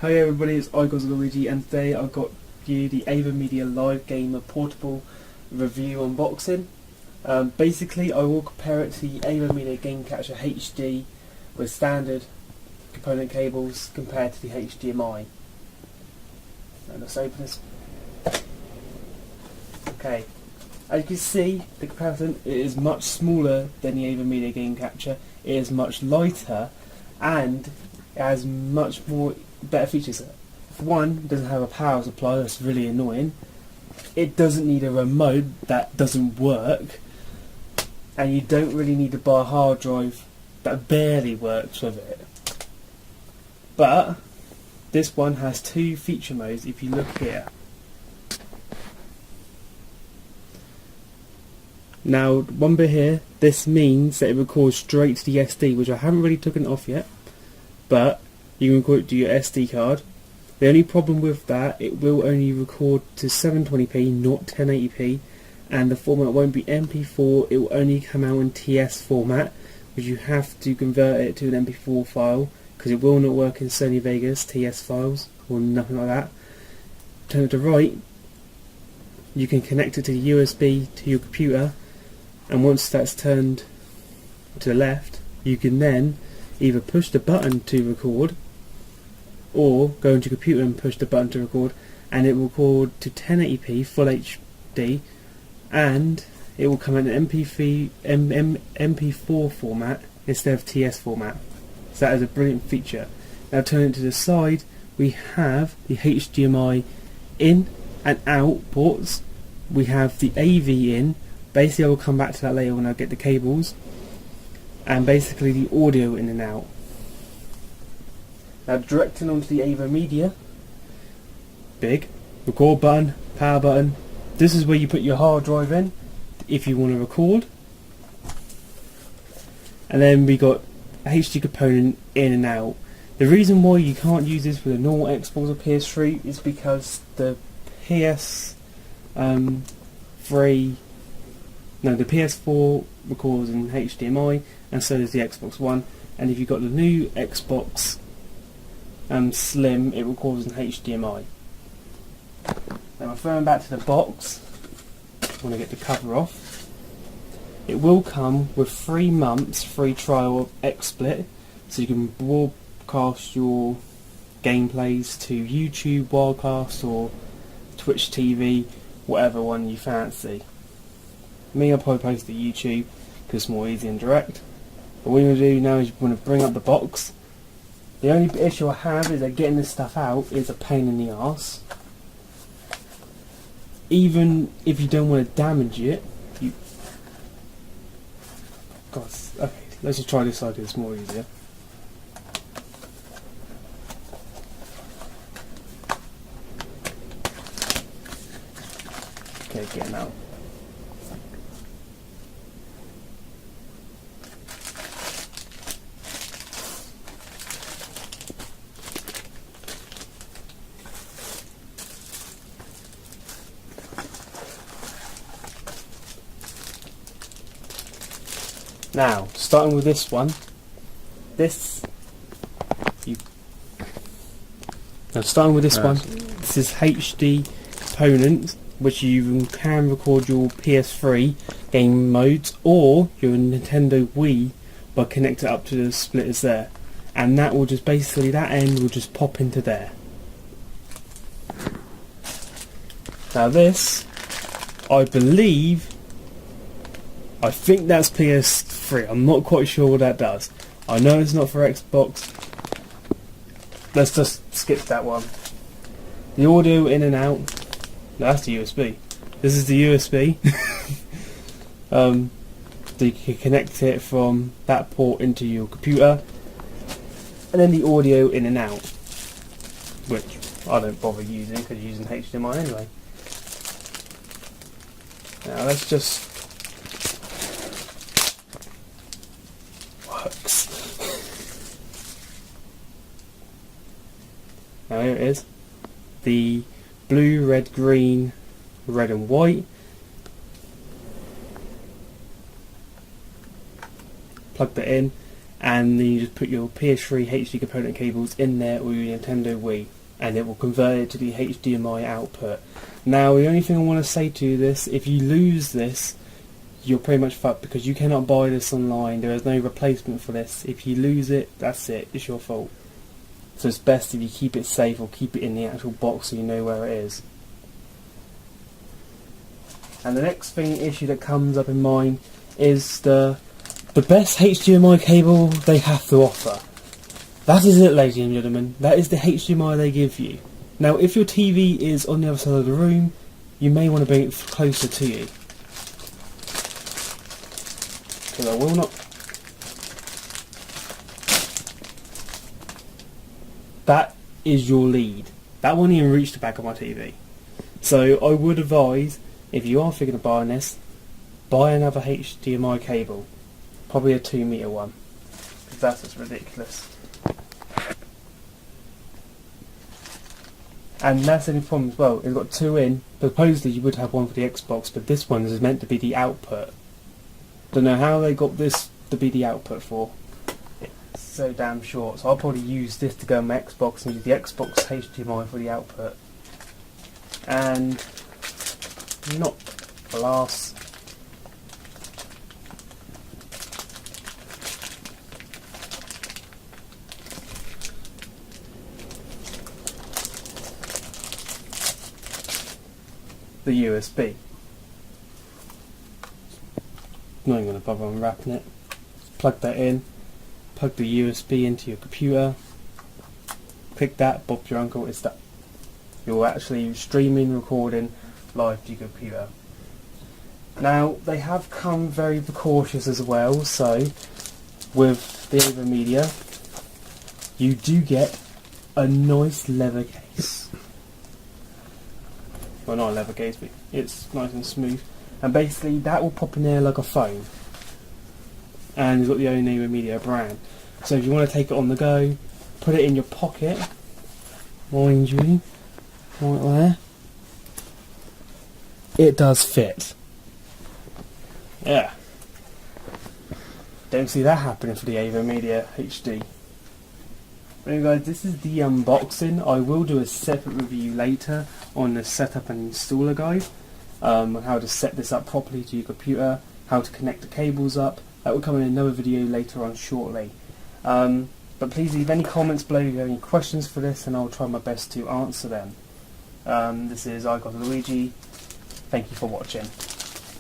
Hey everybody, it's Luigi, and today I've got you the AVerMedia Live Gamer Portable review unboxing. Basically, I will compare it to the AVerMedia Game Catcher HD with standard component cables compared to the HDMI. And let's open this. Okay, as you can see, the comparison it is much smaller than the AVerMedia Game Catcher. It is much lighter, and it has much more better features. For one, it doesn't have a power supply, that's really annoying. It doesn't need a remote, that doesn't work. And you don't really need to buy a hard drive, that barely works with it. But this one has two feature modes if you look here. Now, one bit here, this means that it records straight to the SD, which I haven't really taken off yet, but you can record it to your SD card. The only problem with that, it will only record to 720p, not 1080p, and the format won't be MP4, it will only come out in TS format, which you have to convert it to an MP4 file, because it will not work in Sony Vegas TS files, or nothing like that. Turn it to right, you can connect it to the USB to your computer, and once that's turned to the left, you can then either push the button to record, or go into your computer and push the button to record, and it will record to 1080p full HD, and it will come in an MP4 format instead of TS format. So that is a brilliant feature. Now turning to the side, we have the HDMI in and out ports. We have the AV in. Basically, I will come back to that later when I get the cables. And basically the audio in and out. Now directing onto the AVerMedia, big record button, power button. This is where you put your hard drive in if you want to record. And then we got a HD component in and out. The reason why you can't use this with a normal Xbox or PS3 is because the PS4 records in HDMI, and so does the Xbox One. And if you've got the new Xbox Slim, it records in HDMI. Now referring back to the box, I want to get the cover off. It will come with 3 months free trial of XSplit, so you can broadcast your gameplays to YouTube, Wildcast, or Twitch TV, whatever one you fancy. Me, I'll probably post to YouTube because it's more easy and direct. But what you're going to do now is you want to bring up the box. The only issue I have is that getting this stuff out is a pain in the arse. Even if you don't want to damage it, God, okay, let's just try this side, it's more easier. Okay, get them out. Now, starting with this one, this is HD Component, which you can record your PS3 game modes or your Nintendo Wii by connecting it up to the splitters there, and that will just basically, that end will just pop into there. Now this, I think that's PS3. I'm not quite sure what that does. I know it's not for Xbox. Let's just skip that one. The audio in and out. No, that's the USB. This is the USB. So you can connect it from that port into your computer. And then the audio in and out, which I don't bother using because you're using HDMI anyway. Now let's just Now here it is, the blue, red, green, red and white. Plug that in, and then you just put your PS3 HD component cables in there or your Nintendo Wii, and it will convert it to the HDMI output. Now, the only thing I want to say to this, if you lose this, you're pretty much fucked, because you cannot buy this online. There is no replacement for this. If you lose it, that's it. It's your fault. So it's best if you keep it safe, or keep it in the actual box so you know where it is. And the next issue that comes up in mind is the best HDMI cable they have to offer. That is it, ladies and gentlemen. That is the HDMI they give you. Now, if your TV is on the other side of the room, you may want to bring it closer to you. Because I will not. That is your lead. That won't even reach the back of my TV. So I would advise, if you are thinking of buying this, buy another HDMI cable. Probably a 2-meter one. Because that's just ridiculous. And that's the only problem as well. It's got 2 in. Supposedly you would have one for the Xbox, but this one is meant to be the output. Don't know how they got this to be the output for. It's so damn short. So I'll probably use this to go on my Xbox and use the Xbox HDMI for the output. And not glass. The USB. Not even going to bother unwrapping it. Just plug that in, plug the USB into your computer, click that, Bob your uncle, it's done. You're actually streaming, recording live to your computer. Now, they have come very precautious as well, so with the AVerMedia, you do get a nice leather case. Well, not a leather case, but it's nice and smooth. And basically, that will pop in there like a phone. And it's got the own AVerMedia brand. So if you want to take it on the go, put it in your pocket, mind you, right there. It does fit. Yeah. Don't see that happening for the AVerMedia HD. Anyway guys, this is the unboxing. I will do a separate review later on the setup and installer guide, how to set this up properly to your computer, how to connect the cables up. That will come in another video later on shortly. But please leave any comments below if you have any questions for this, and I'll try my best to answer them. This is I Got Luigi. Thank you for watching.